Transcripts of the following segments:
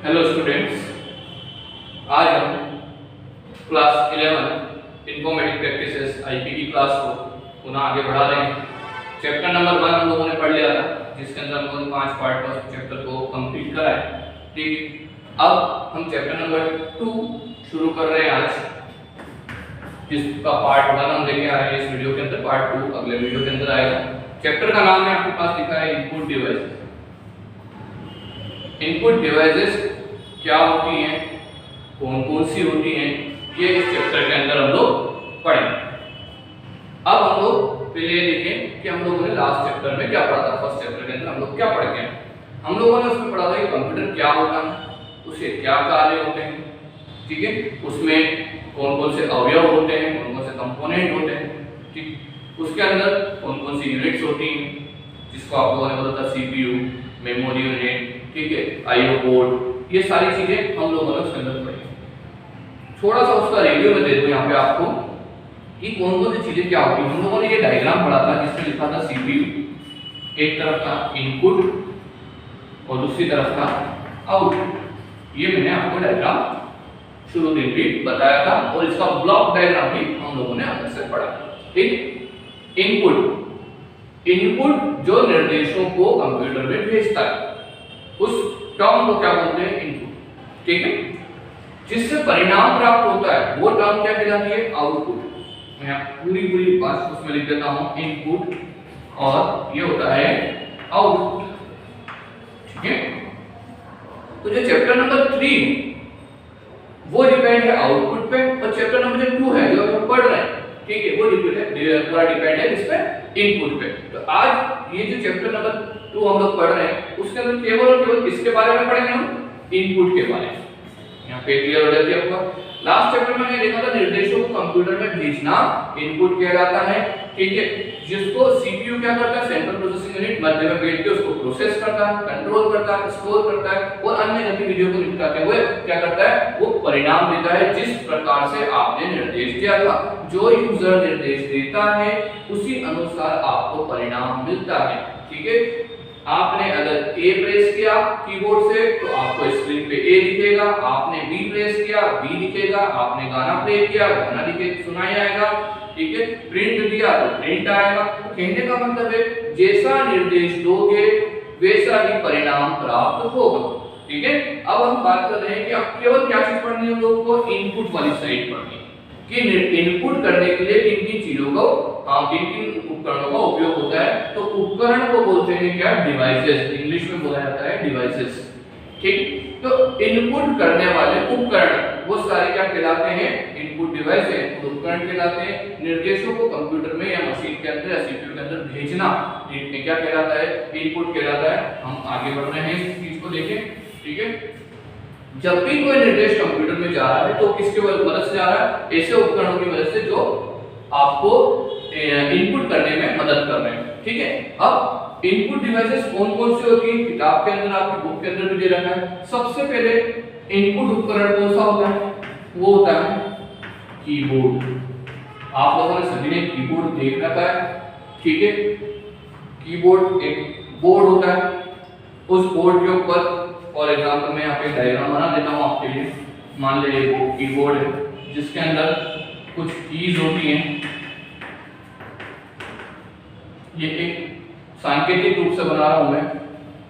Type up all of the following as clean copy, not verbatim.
Hello students, आज हम class 11 informative practices IP की क्लास को पुनः आगे बढ़ा रहे हैं। चैप्टर नंबर 1 हम लोगों ने पढ़ लिया था, जिसके अंदर हम लोगों ने 5 पार्ट में उस चैप्टर को कंप्लीट करा है। ठीक, अब हम चैप्टर नंबर 2 शुरू कर रहे हैं आज, जिसका पार्ट 1 हम लेके आए हैं इस वीडियो के अंदर। पार्ट 2 अगले वीडियो के अंदर आएगा। चैप्टर का नाम है, आपके पास लिखा है इनपुट डिवाइसेस। इनपुट डिवाइसेस क्या होती हैं, कौन कौन सी होती हैं, ये इस चैप्टर के अंदर हम लोग पढ़ेंगे। अब हम लोग पहले ये देखें कि हम लोगों ने लास्ट चैप्टर में क्या पढ़ा था। फर्स्ट चैप्टर के अंदर हम लोग क्या पढ़ के आए? हम लोगों ने उसमें पढ़ा था कि कंप्यूटर क्या होता है, उसे क्या कार्य होते हैं, ठीक है, उसमें कौन कौन से अवयव होते हैं, कौन कौन से कंपोनेंट होते हैं, ठीक, उसके अंदर कौन कौन सी यूनिट्स होती हैं, जिसको आप लोगों ने बोला था सीपीयू, मेमोरी यूनिट, ठीक है, आईओ बोर्ड, ये सारी चीजें हम लोगों ने उसके अंदर पढ़ी। थोड़ा सा उसका रिव्यू में दे दूं यहाँ पे आपको कि कौन कौन सी चीजें क्या होती हैं। हम लोगों ने ये डायग्राम पढ़ा था, जिसमें लिखा था सीपीयू, एक तरफ था इनपुट और दूसरी तरफ था आउटपुट। ये मैंने आपको डायग्राम शुरू दिन भी बताया था, और इसका ब्लॉक डायग्राम भी हम लोगों ने अलग से पढ़ा। ठीक, इनपुट जो निर्देशों को कंप्यूटर में भेजता है, उस टर्म को क्या बोलते हैं? इनपुट। ठीक है, जिससे परिणाम प्राप्त होता है वो टर्म क्या कहलाती है? आउटपुट। मैं पूरी बात उसमें लिख देता हूं, इनपुट, और ये होता है आउटपुट। ठीक है, तो जो चैप्टर नंबर 3 वो डिपेंड है आउटपुट पे, और चैप्टर नंबर 2 है जो हम पढ़ रहे हैं, ठीक है, वो पूरा डिपेंड है इस पे, इनपुट पे। तो आज ये जो चैप्टर नंबर 2 हम लोग पढ़ रहे हैं, उसके अंदर केवल और केवल किसके बारे में पढ़ेंगे? हम इनपुट के बारे में। यहाँ पे क्लियर हो जाती है आपको। लास्ट चैप्टर में हमने देखा था निर्देशों को कंप्यूटर में भेजना इनपुट कहलाता है, ठीक है, जिसको सीपीयू क्या करता है? सेंट्रल प्रोसेसिंग यूनिट मध्य में बैठ के उसको प्रोसेस करता है, कंट्रोल करता है, स्टोर करता है, और अन्य गतिविधियों को निपटाते हुए क्या करता है? वो परिणाम देता है जिस प्रकार से आपने निर्देश दिया था। जो यूजर निर्देश देता है उसी अनुसार आपको परिणाम मिलता है। ठीक है, आपने अगर A प्रेस किया कीबोर्ड से तो आपको स्क्रीन पे A दिखेगा, आपने B प्रेस किया B दिखेगा, आपने गाना प्ले किया गाना सुनाई आएगा, ठीक है, प्रिंट दिया तो प्रिंट आएगा। तो कहने का मतलब है जैसा निर्देश दोगे वैसा ही परिणाम प्राप्त होगा। ठीक है, अब हम बात कर रहे हैं कि अब केवल क्या चीज पढ़नी है हम लोगों को? इनपुट वाली साइड पढ़नी है कि इनपुट करने के लिए किन किन चीजों को, किन किन उपकरणों का उपयोग होता है। तो उपकरण को बोलते हैं क्या? डिवाइसेस। इंग्लिश में बोला जाता है डिवाइसेस। ठीक, तो इनपुट करने वाले उपकरण वो सारे क्या कहलाते हैं? इनपुट डिवाइस है, उपकरण कहलाते हैं। निर्देशों को कंप्यूटर में या मशीन के अंदर या सीपीयू के अंदर भेजना क्या कहलाता है? इनपुट कहलाता है। हम आगे बढ़ रहे हैं इस चीज को देखें। ठीक है, जब भी कोई निर्देश कंप्यूटर में जा रहा है तो किसकी मदद से जा रहा है? ऐसे उपकरणों की मदद से जो आपको इनपुट करने में मदद कर रहे हैं। ठीक है, अब इनपुट डिवाइसेस कौन कौन से होती है? किताब के अंदर, आपकी बुक के अंदर भी दे रखा है। सबसे पहले इनपुट उपकरण कौन सा होता है? वो होता है कीबोर्ड। आप लोगों ने सभी ने कीबोर्ड देख रखा है। ठीक है, कीबोर्ड एक बोर्ड होता है, उस बोर्ड के ऊपर, फॉर एग्जाम्पल मैं यहाँ पे डायग्राम बना देता हूँ आपके लिए। मान लीजिए वो कीबोर्ड है जिसके अंदर कुछ कीज होती हैं। ये एक सांकेतिक रूप से बना रहा हूं मैं,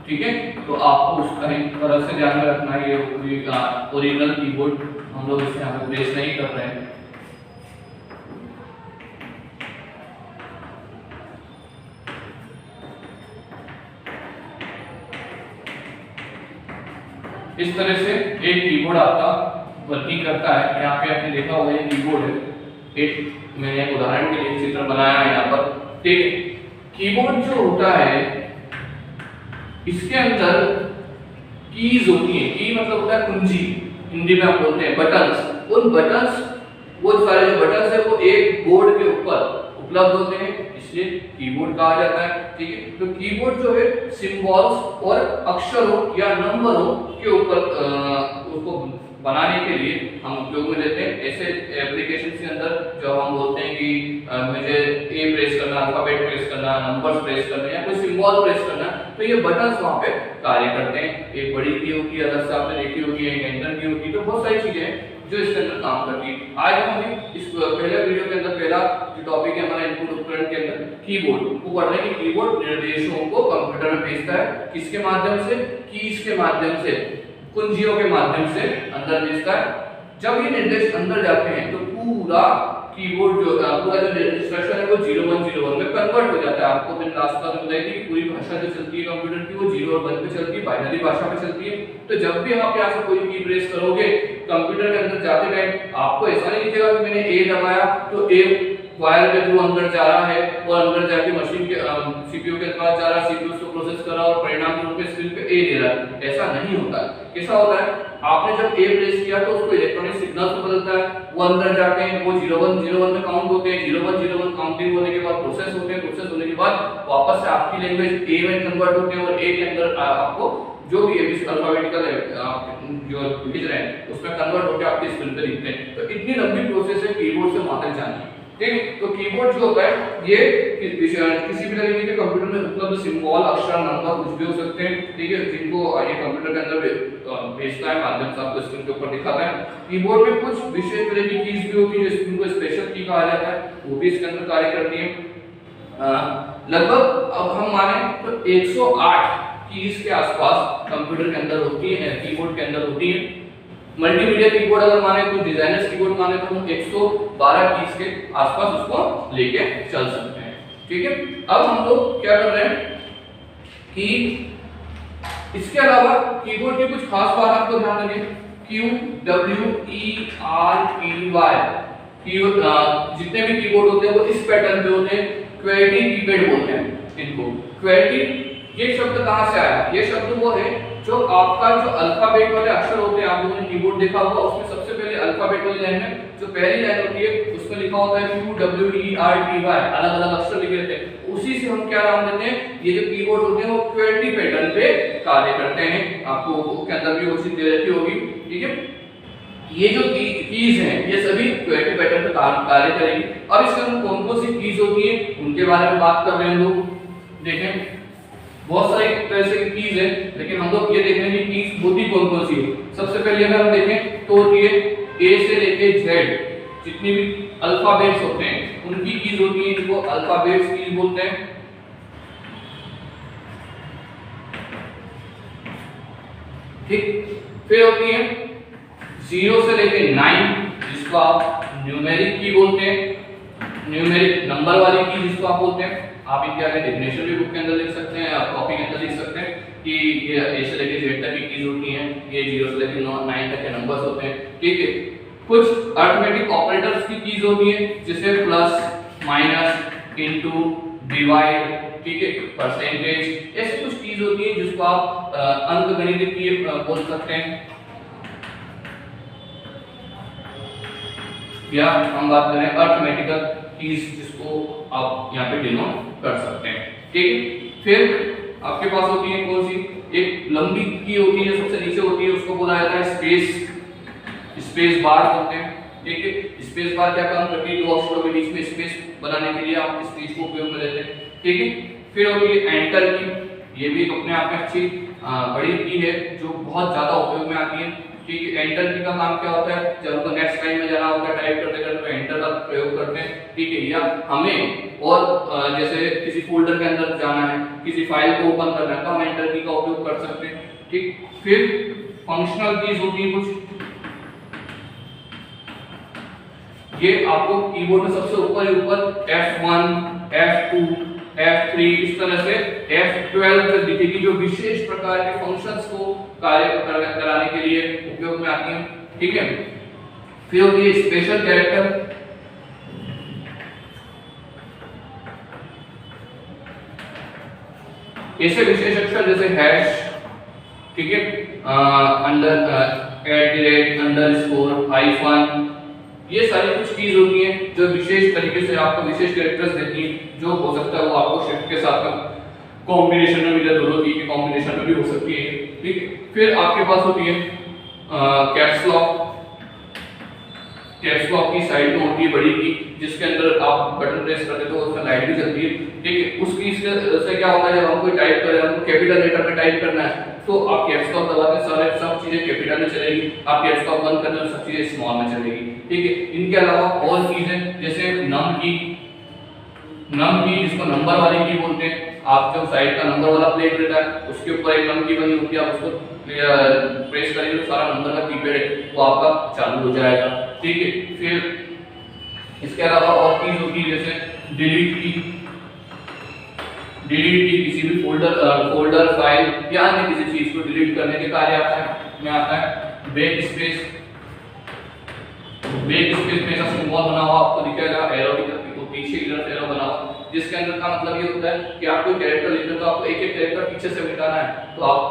ठीक है, तो आपको उसका एक तरह से ध्यान में रखना है। ये ओरिजिनल कीबोर्ड हम लोग इसे यहाँ पे प्लेस नहीं कर रहे हैं। इस तरह से एक कीबोर्ड आपका वर्किंग करता है। यहाँ पे आपने देखा होगा ये कीबोर्ड है। एक मैंने एक उदाहरण के लिए चित्र बनाया है यहाँ पर। ठीक है, कीबोर्ड जो होता है इसके अंदर कीज होती है। की मतलब होता है कुंजी, हिंदी में हम बोलते हैं बटन्स। उन बटन्स, वो सारे जो बटन्स है वो एक बोर्ड के ऊपर उपलब्ध होते हैं, इसलिए कीबोर्ड कहा जाता है। ठीक है, तो कीबोर्ड जो है सिंबल्स और अक्षरों या नंबरों के ऊपर उसको बनाने के लिए हम उपयोग में लेते हैं ऐसे एप्लीकेशन के अंदर जो हम बोलते हैं कि मुझे ए प्रेस करना, अल्फाबेट प्रेस करना, नंबर्स प्रेस करना या कोई सिंबल प्रेस करना, तो ये बटन्स वहाँ पे कार्य करते हैं। एक बड़ी की होगी, अलग से आपने देखी होगी, एक एंटर की होगी, तो बहुत सारी चीजें हैं जो इसके अंदर काम करती है। आज हम इस पहले वीडियो के अंदर पहला जो टॉपिक है हमारा इनपुट उपकरण के अंदर कीबोर्ड को पढ़ रहे हैं कि कीबोर्ड निर्देशों को कंप्यूटर में भेजता है किसके माध्यम से, कीज के माध्यम से, कुंजियों के माध्यम से अंदर भेजता है। जब ये निर्देश अंदर जाते हैं तो पूरा कीबोर्ड जो पूरा जो इंस्ट्रक्शन है वो 0101 में कन्वर्ट हो जाता है। आपको मैंने लास्ट क्लास में बताई थी कि पूरी भाषा जो चलती है कंप्यूटर की वो 0 और 1 पे चलती है, बाइनरी भाषा पे चलती है। तो जब भी आप यहाँ से कोई की प्रेस करोगे कंप्यूटर के अंदर जाते टाइम आपको ऐसा नहीं दिखेगा कि मैंने ए दबाया तो ए वायर के थ्रू अंदर जा रहा है और अंदर जाके मशीन के सीपीयू के पास जा रहा है, सीपीयू उसको प्रोसेस कर रहा है और परिणाम के रूप में स्क्रीन पे ए दे रहा है। ऐसा नहीं होता। कैसा होता है, आपने जब ए प्रेस किया तो उसको इलेक्ट्रॉनिक सिग्नल से बदलता है, वो अंदर जाते हैं, वो 0101 में काउंट होते हैं, 0101 काउंटिंग होने के बाद प्रोसेस होते हैं, प्रोसेस होने के बाद वापस से आपकी लैंग्वेज ए में कन्वर्ट होते हैं और ए के अंदर आपको जो भी एबीसी अल्फाबेटिकल जो भेज रहे हैं उसमें कन्वर्ट होकर आपकी स्क्रीन पे दिखते हैं। तो इतनी लंबी प्रोसेस है कीबोर्ड से वहां तक जानी है। ठीक है, तो कीबोर्ड जो होता है ये किसी भी तरीके के कंप्यूटर में उपलब्ध सिंबल, अक्षर, नंबर कुछ भी हो सकते हैं। ठीक है, जिनको ये कंप्यूटर के अंदर भेजता है, माध्यम से आपको स्क्रीन के ऊपर दिखाता है। कीबोर्ड में कुछ विशेष तरह की कीज भी होती है जिनको स्पेशल की कहा जाता है, वो भी इसके अंदर कार्य करती है। लगभग अब हम माने तो 108 कीज के आसपास कंप्यूटर के अंदर होती है, कीबोर्ड के अंदर होती है। मल्टीमीडिया कीबोर्ड अगर माने, कुछ डिजाइनर्स कीबोर्ड माने तो हम 112 कीज के आसपास उसको लेके चल सकते हैं। ठीक है, अब हम लोग क्या कर रहे हैं कि इसके अलावा कीबोर्ड की कुछ खास बात आपको ध्यान रखिए। Q W E R T Y जितने भी कीबोर्ड होते हैं वो इस पैटर्न पे होते हैं। क्वेर्टी कीपैड बोलते हैं इनको। क्वेर्टी ये शब्द कहां से आया? ये शब्द वो है जो आपका जो अल्फाबेट वाले अक्षर होते हैं, आप लोगों ने कीबोर्ड देखा होगा, उसमें सबसे पहले अल्फाबेट वाली लाइन में जो पहली लाइन होती है उसमें लिखा होता है Q W E R T Y, अलग अलग अक्षर लिखे रहते हैं। उसी से हम क्या नाम देते हैं, ये जो कीबोर्ड होते हैं वो क्वेर्टी पैटर्न पे कार्य करते हैं। आपको बुक के अंदर भी वो चीज दे रखी होगी। ठीक है, ये जो कीज हैं ये सभी क्वेर्टी पैटर्न पे कार्य करेंगी। अब इसके अंदर कौन कौन सी कीज होती है उनके बारे में बात कर रहे हैं हम लोग। देखें, बहुत सारी तरह से कीज है, लेकिन हम लोग ये देख रहे हैं कि कीज होती कौन कौन सी है। सबसे पहले अगर हम देखें तो होती है ए से लेके जेड, जितनी भी अल्फाबेट्स होते हैं उनकी कीज होती है, जिनको अल्फाबेट्स कीज बोलते हैं। ठीक, फिर होती है 0 से लेके 9, जिसको आप न्यूमेरिक की बोलते हैं, न्यूमेरिक नंबर वाली की जिसको आप बोलते हैं। आप इनके आगे डेफिनेशन भी बुक के अंदर लिख सकते हैं, आप कॉपी के अंदर लिख सकते हैं कि ये ए से लेके जेड तक की कीज होती हैं, ये 0 से लेके 9 तक के नंबर्स होते हैं। ठीक है, कुछ अरिथमेटिक ऑपरेटर्स की कीज होती हैं जैसे प्लस, माइनस, इनटू, डिवाइड, ठीक है, परसेंटेज, ऐसे कुछ कीज होती हैं जिसको आप अंकगणित की बोल सकते हैं। या हम बात करें अरिथमेटिकल कीज जिसको आप यहाँ पे डिनोट कर सकते हैं। ठीक है, फिर आपके पास होती है कौन सी, एक लंबी की होती है, सबसे नीचे होती है, उसको बोला जाता है स्पेस बार बोलते हैं। ठीक है, स्पेस बार क्या काम करती है, दो अक्षरों के बीच में स्पेस बनाने के लिए आप इस चीज को उपयोग में लेते हैं। ठीक है, फिर होती है एंटर की, ये भी अपने आप में अच्छी बड़ी की है जो बहुत ज्यादा उपयोग में आती है। ठीक है, एंटर की का काम क्या होता है, जब हमको नेक्स्ट लाइन में जाना होता है टाइप करते करते तो एंटर का प्रयोग करते हैं। ठीक है, या हमें और जैसे किसी फोल्डर के अंदर जाना है, किसी फाइल को ओपन करना है तो हम एंटर की का उपयोग कर सकते हैं। ठीक, फिर फंक्शनल कीज होती है कुछ, ये आपको कीबोर्ड में सबसे ऊपर ही ऊपर F1, F2, F3 इस तरह से F12 तक दिखेगी, जो विशेष प्रकार के फंक्शंस को कार्य कराने के लिए उपयोग में आती हैं। ठीक है, फिर होती है स्पेशल कैरेक्टर, ऐसे विशेष अक्षर जैसे हैश, ठीक है, अंडरस्कोर, हाइफन, ये सारी कुछ कीज होती हैं जो विशेष तरीके से आपको विशेष कैरेक्टर्स देती हैं, जो हो सकता है वो आपको शिफ्ट के साथ कॉम्बिनेशन में मिले, दोनों की कॉम्बिनेशन में भी हो सकती है। ठीक है, फिर आपके पास होती है कैप्स लॉक की साइड में होती है बड़ी की, जिसके अंदर आप बटन प्रेस करते हो तो उसमें लाइट भी जलती है, ठीक है। उस की से क्या होता है, जब हम कोई टाइप कर रहे हैं, हमको कैपिटल लेटर में टाइप करना है तो आप कैप्स लॉक दबा के सारे सब चीजें कैपिटल में चलेगी, आप कैप्स लॉक बंद कर दो सब चीजें स्मॉल में चलेगी, ठीक है। इनके अलावा और चीजें जैसे नम की जिसको नंबर वाली की बोलते हैं, आप जो साइड का नंबर वाला प्लेट रहता है उसके ऊपर एक नम की बनी होती है, आप उसको प्रेस करेंगे तो सारा नंबर का कीपैड है वो आपका चालू हो जाएगा, ठीक है। फिर इसके अलावा और कीज होती है जैसे डिलीट की किसी भी फोल्डर फाइल या अन्य किसी चीज को डिलीट करने के कार्य आता है। बैक स्पेस में ऐसा सिंबल बना हुआ आपको दिखेगा एरो की तरफ, तो पीछे की तरफ एरो बना हुआ, जिसके अंदर का मतलब ये होता है कि आप कोई कैरेक्टर लिखते हो तो आपको एक एक कैरेक्टर पीछे से मिटाना है तो आप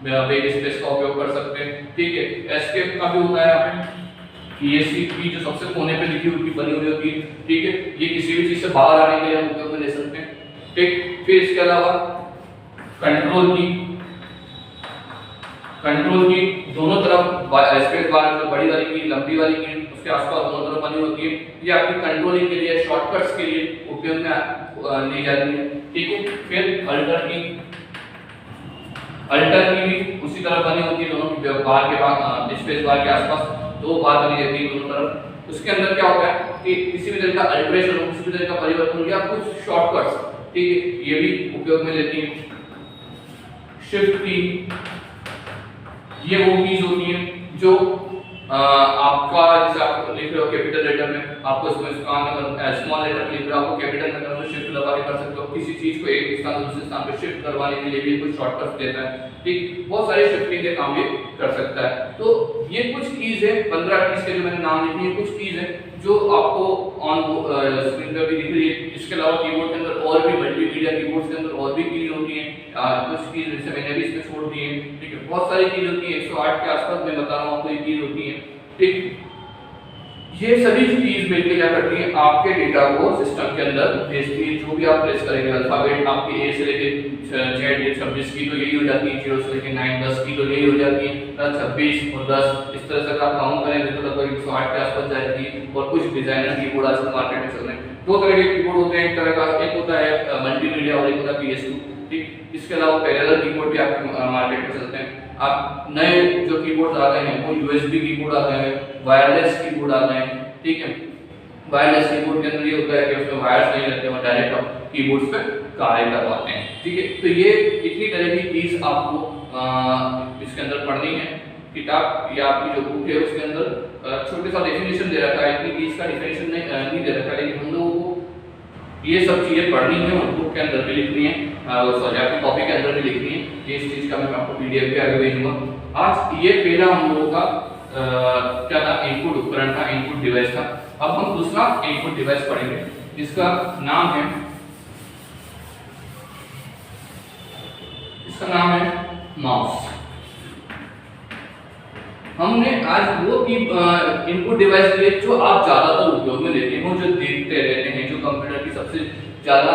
बैक स्पेस का उपयोग कर सकते हैं, ठीक है। एस्केप का भी होता है यहाँ पे, ये की जो सबसे कोने पे लिखी हुई बनी हुई होती है, ठीक है। ये किसी भी चीज से बाहर आने के लिए हम उपयोग में ले सकते हैं, ठीक। फिर इसके अलावा कंट्रोल की दोनों तरफ स्पेस बार जो बड़ी वाली की लंबी वाली की उसके आसपास दोनों तरफ बनी होती है, ये आपकी कंट्रोलिंग के लिए शॉर्टकट्स के लिए उपयोग में ली जाती है, ठीक है। फिर अल्टर की भी उसी तरह बनी होती है, दोनों बार के बाद स्पेस बार के आसपास दो बार बनी रहती है दोनों तरफ। उसके अंदर क्या होता है कि किसी भी तरह का अल्टरेशन हो, किसी भी तरह का परिवर्तन हो या कुछ शॉर्टकट्स, ठीक है, ये भी उपयोग में लेती है। शिफ्ट की ये वो कीज होती है जो आपका जैसे आप लिख रहे हो कैपिटल लेटर में, आपको इसमें स्मॉल लेटर में लिख रहे हो, आपको कैपिटल में करना शिफ्ट दबा के कर सकते हो। किसी चीज को एक स्थान से दूसरे स्थान पे शिफ्ट करवाने के लिए भी कुछ शॉर्टकट्स देता है, ठीक। बहुत सारे शिफ्टिंग के काम ये कर सकता है। तो ये कुछ कीज है, 15 कीज के जो मैंने नाम लिखे हैं, कुछ कीज है जो आपको ऑन स्क्रीन पे भी दिख रही है। इसके अलावा कीबोर्ड के अंदर और भी मल्टीमीडिया कीबोर्ड्स के अंदर और भी कीज होती हैं, कुछ कीज जैसे मैंने भी इसमें छोड़ दी है, ठीक है। बहुत सारी कीज होती है, 108 के आसपास मैं बता रहा हूँ आपको ये कीज होती है, ठीक। ये सभी कीज मिलकर क्या करती हैं, आपके डेटा को सिस्टम के अंदर भेजती है। जो भी आप प्रेस करेंगे अल्फाबेट आपकी ए से लेके जेड 26 की तो यही हो जाती है, 0 से लेके 9 10 की तो यही हो जाती है, 26 और 10 इस तरह से अगर आप काउंट करेंगे तो लगभग 108 के आसपास जाएगी। और कुछ डिजाइनर कीबोर्ड आजकल मार्केट में चल रहे हैं, दो तरह के कीबोर्ड होते हैं, एक तरह का एक होता है मल्टीमीडिया और एक होता है PS2, ठीक। इसके अलावा पैरेलल कीबोर्ड भी आपके मार्केट में चलते हैं। आप नए जो कीबोर्ड आ गए हैं वो USB कीबोर्ड आ गए हैं, वायरलेस कीबोर्ड आ गए हैं, ठीक है। वायरलेस कीबोर्ड के अंदर ये होता है कि उसमें वायर्स नहीं रहते, वो डायरेक्ट आप कीबोर्ड्स पे कार्य करवाते हैं, ठीक है। तो ये इतनी तरह की चीज आपको इसके अंदर पढ़नी है। किताब या आपकी जो बुक है उसके अंदर छोटे सा डेफिनेशन दे रखा है, इतनी चीज का डेफिनेशन नहीं दे रखा है, लेकिन हम लोगों को ये सब चीजें पढ़नी है और बुक के अंदर भी लिखनी है, सॉरी आपकी कॉपी के अंदर भी लिखनी है। ये इस चीज का मैं आपको PDF पे आगे भेजूंगा। आज ये पहला हम लोगों का क्या था, इनपुट उपकरण था, इनपुट डिवाइस था। अब हम दूसरा इनपुट डिवाइस पढ़ेंगे जिसका नाम है माउस। हमने आज वो की इनपुट डिवाइस लिए जो आप ज्यादातर उपयोग में लेते हो, जो देखते रहते हैं, जो कंप्यूटर की सबसे ज्यादा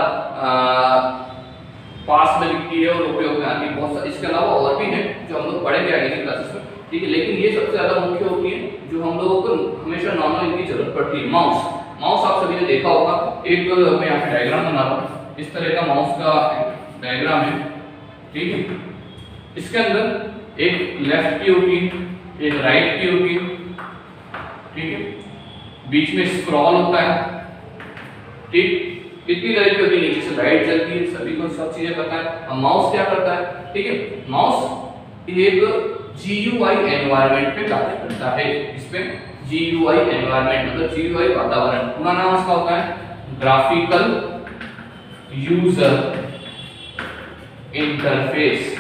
पास में लिखती है और उपयोग में आती है। बहुत सारे इसके अलावा और भी हैं जो हम लोग पढ़ेंगे आगे की क्लासेस में, ठीक है। लेकिन ये सबसे ज्यादा मुख्य होती है जो हम लोगों को हमेशा नॉर्मल इनकी जरूरत पड़ती है। माउस आप सभी ने देखा होगा, एक मैं यहाँ पे डायग्राम बना रहा हूँ, इस तरह का माउस का डायग्राम है, ठीक है। इसके अंदर एक लेफ्ट की होती है, एक राइट की होती है, ठीक है। बीच में स्क्रॉल होता है, ठीक। इतनी तरह की होती है, नीचे से लाइट जलती है, सभी को सब चीजें पता है। अब माउस क्या करता है, ठीक है। माउस एक GUI एनवायरनमेंट में कार्य करता है। इसमें GUI एनवायरनमेंट मतलब GUI वातावरण, पूरा नाम इसका होता है graphical user interface.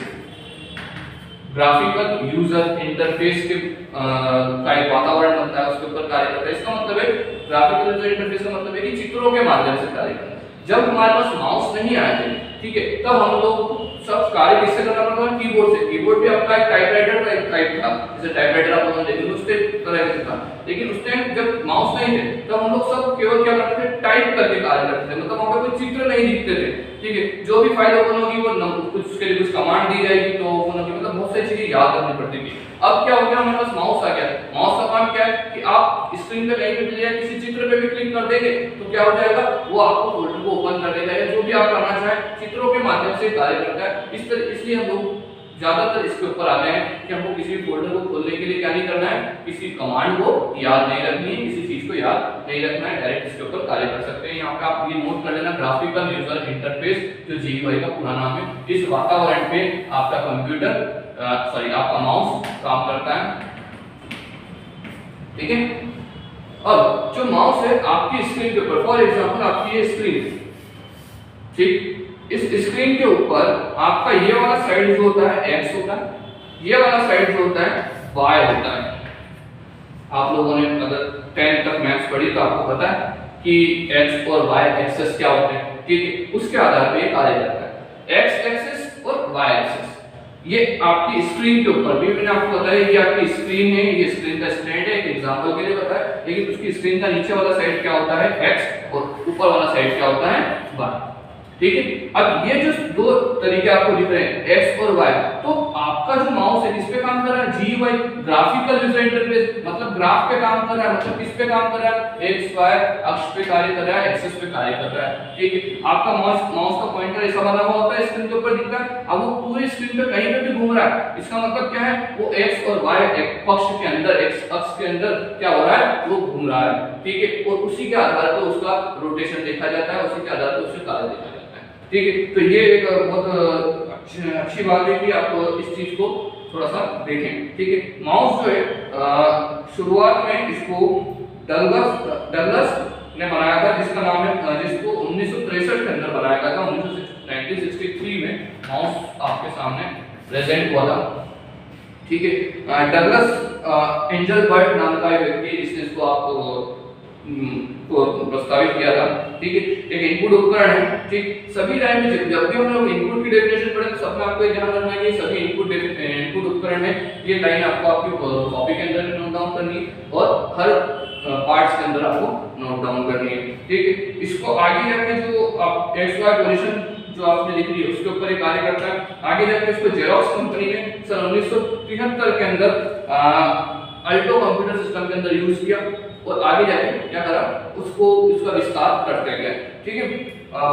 Graphical user interface के का एक वातावरण बनता है, उसके ऊपर कार्य करता है। इसका मतलब है ग्राफिकल यूजर इंटरफेस का मतलब है कि चित्रों के माध्यम से कार्य करना। जब हमारे पास माउस नहीं आए थे, ठीक है, तब हम लोग सब कार्य किससे करना पड़ता था, कीबोर्ड से। कीबोर्ड भी आपका एक टाइपराइटर का एक टाइप था, जैसे टाइपराइटर आप लोग देखिए उससे तरह से था। लेकिन उस टाइम जब माउस नहीं थे तब हम लोग सब केवल क्या करते थे, टाइप करके कार्य करते थे। मतलब वहां पे कोई चित्र नहीं दिखते थे, ठीक है। जो भी फाइल ओपन होगी वो कुछ उसके लिए कुछ कमांड दी जाएगी तो ओपन होगी, मतलब बहुत सारी चीजें याद करनी पड़ती थी। अब क्या हो गया, हमारे पास माउस आ गया। माउस का काम क्या है कि आप स्क्रीन पे कहीं भी या किसी चित्र पे भी क्लिक कर देंगे तो क्या हो जाएगा, वो आपको फोल्डर को ओपन कर देगा या जो भी आप करना चाहें चित्रों के माध्यम से कार्य करता है। इसलिए हम लोग ज्यादातर इसके ऊपर आ गए हैं कि हमको किसी फोल्डर को खोलने के लिए क्या नहीं करना है, किसी कमांड को याद नहीं रखनी है, किसी चीज को याद नहीं रखना है, डायरेक्ट इसके ऊपर कार्य कर सकते हैं। यहाँ पे आप ये नोट कर लेना, ग्राफिकल यूजर इंटरफेस जो GUI का पूरा नाम है। इस वातावरण पे आपका कंप्यूटर आपका माउस काम करता है, ठीक है। अब जो माउस है आपकी स्क्रीन के ऊपर, फॉर एग्जांपल आपकी ये स्क्रीन, ठीक, इस स्क्रीन के ऊपर आपका ये वाला साइड जो होता है x होता है, ये वाला साइड जो होता है y होता है। आप लोगों ने अगर 10 तक मैथ्स पढ़ी तो आपको पता है कि x और y एक्सेस क्या होते हैं, ठीक है। उसके आधार पे ये कार्य करता है, x एक्सेस और y एक्सेस। ये आपकी स्क्रीन के ऊपर भी मैंने आपको बताया कि आपकी स्क्रीन है, ये स्क्रीन का स्टैंड है, एक एग्जांपल के लिए बताया, लेकिन उसकी स्क्रीन का नीचे वाला साइड क्या होता है x और ऊपर वाला साइड क्या होता है y, ठीक है। अब ये जो दो तरीके आपको दिख रहे हैं x और y, तो आपका जो माउस है किस पे काम कर रहा है, GUI ग्राफिकल यूजर इंटरफेस, मतलब ग्राफ पे काम कर रहा है, मतलब किस पे काम कर रहा है, x y अक्ष पे कार्य कर रहा है, एक्सिस पे कार्य कर रहा है, ठीक है। आपका माउस का पॉइंटर ऐसा बना हुआ होता है, स्क्रीन के ऊपर दिखता है। अब वो पूरी स्क्रीन पे कहीं पे भी घूम रहा है, इसका मतलब क्या है, वो x और y पक्ष के अंदर, x अक्ष के अंदर क्या हो रहा है, वो घूम रहा है, ठीक है। और उसी के आधार पर उसका रोटेशन देखा जाता है, उसी के आधार पर उससे कार्य देखा जाता है, ठीक है। तो ये एक बहुत अच्छी बात है कि आप इस चीज को थोड़ा सा देखें, ठीक है। माउस जो है शुरुआत में इसको डगलस ने बनाया था, जिसका नाम है, जिसको 1963 के अंदर बनाया गया था। 1963 में माउस आपके सामने प्रेजेंट हुआ था, ठीक है। डगलस एंजलबर्ट नाम का एक व्यक्ति जिसने इसको आपको प्रस्तावित किया था, ठीक है। एक इनपुट उपकरण है, ठीक। सभी लाइन में जब भी हम लोग इनपुट की डेफिनेशन पढ़े तो सब में आपको ध्यान रखना है कि सभी इनपुट उपकरण है, ये लाइन आपको आपकी कॉपी के अंदर नोट डाउन करनी है और हर पार्ट्स के अंदर आपको नोट डाउन करनी है, ठीक है। इसको आगे जाके जो आप XY पोजीशन जो आपने लिख ली है उसके ऊपर एक कार्य करता है। आगे जाके इसको जेरॉक्स कंपनी ने सन 1973 के अंदर अल्टो कंप्यूटर सिस्टम के अंदर यूज किया और आगे जाके क्या करा, उसको इसका विस्तार करते गए, ठीक है।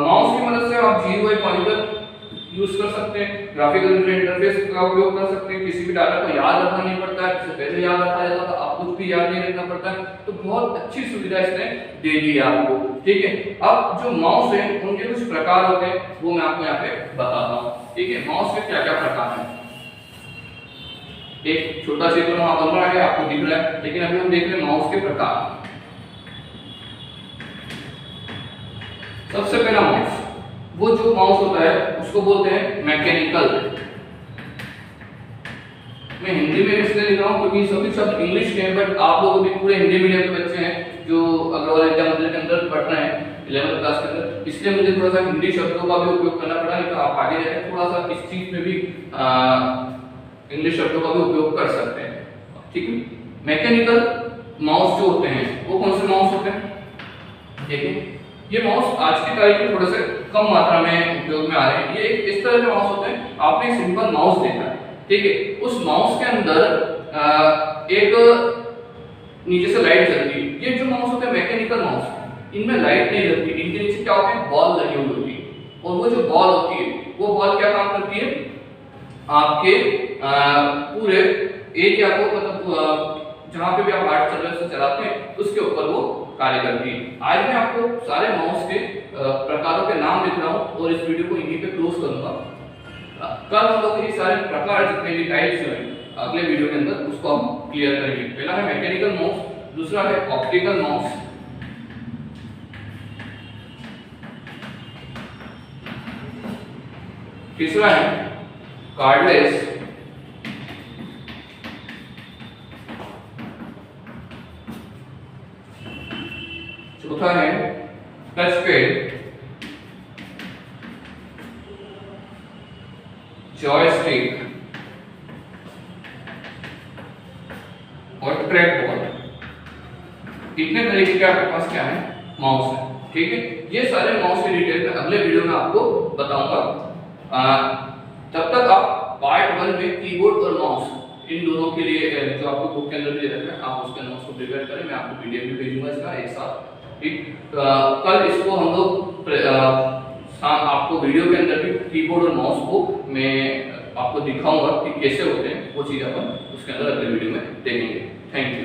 माउस की मदद से आप GUI पॉइंटर यूज कर सकते हैं, ग्राफिकल यूजर इंटरफेस का उपयोग कर सकते हैं, किसी भी डाटा को याद रखना नहीं पड़ता है, इससे पहले याद रखा जाता था, अब कुछ भी याद नहीं रखना पड़ता है, तो बहुत अच्छी सुविधा इसने दे दी है आपको, ठीक है। अब जो माउस है उनके कुछ प्रकार होते हैं, वो मैं आपको यहाँ पे बताता हूँ, ठीक है। माउस के क्या क्या प्रकार हैं, एक छोटा चित्र वहां बन रहा है, आपको दिख रहा है, लेकिन अभी हम देख रहे हैं माउस के प्रकार। सबसे पहला माउस, वो जो माउस होता है उसको बोलते हैं मैकेनिकल। मैं हिंदी में इसलिए लिख रहा हूँ क्योंकि सभी शब्द इंग्लिश के हैं, बट आप लोग भी पूरे हिंदी मीडियम के बच्चे हैं जो अग्रवाल विद्या मंदिर के अंदर पढ़ रहे हैं 11th क्लास के अंदर, इसलिए मुझे थोड़ा सा हिंदी शब्दों का भी उपयोग करना पड़ा, नहीं तो आप आगे जाकर थोड़ा सा इस चीज में भी इंग्लिश शब्दों का भी उपयोग कर सकते हैं, ठीक है। मैकेनिकल माउस जो होते हैं वो कौन से माउस होते हैं, देखिए ये माउस आज की तारीख में थोड़े से कम मात्रा में उपयोग में आ रहे हैं। ये इस तरह के माउस होते हैं, आपने एक सिंपल माउस देखा है, ठीक है। उस माउस के अंदर एक नीचे से लाइट जलती है। ये जो माउस होते हैं मैकेनिकल माउस, इनमें लाइट नहीं जलती, इनके नीचे क्या होती है, बॉल लगी हुई होती है, और वो जो बॉल होती है वो बॉल क्या काम करती है, आपके पूरे एरिया को, मतलब जहां पे भी आप हार्ड सर्वर से चलाते हैं उसके ऊपर वो कार्य करती है। आज मैं आपको सारे माउस के प्रकारों के नाम लिख रहा हूं और इस वीडियो को यहीं पे क्लोज करूंगा। कल हम लोग ये सारे प्रकार जितने भी टाइप्स हैं अगले वीडियो के अंदर उसको हम क्लियर करेंगे। पहला है मैकेनिकल माउस, दूसरा है ऑप्टिकल माउस, तीसरा है कार्डलेस, चौथा है टच पैड, जॉयस्टिक और ट्रैक बॉल। इतने तरीके के आपके पास क्या है, माउस है, ठीक है। ये सारे माउस की डिटेल में अगले वीडियो में आपको बताऊंगा। तब तक आप पार्ट 1 में कीबोर्ड और माउस इन दोनों के लिए जो आपको बुक के अंदर भी दे रखा है, आप उसके नोट्स को प्रिपेयर करें। मैं आपको पीडीएफ भी भेजूंगा इसका एक साथ, ठीक। कल इसको हम लोग आपको वीडियो के अंदर भी कीबोर्ड और माउस को मैं आपको दिखाऊंगा कि कैसे होते हैं, वो चीज़ अपन उसके अंदर अगले वीडियो में देखेंगे। Thank you.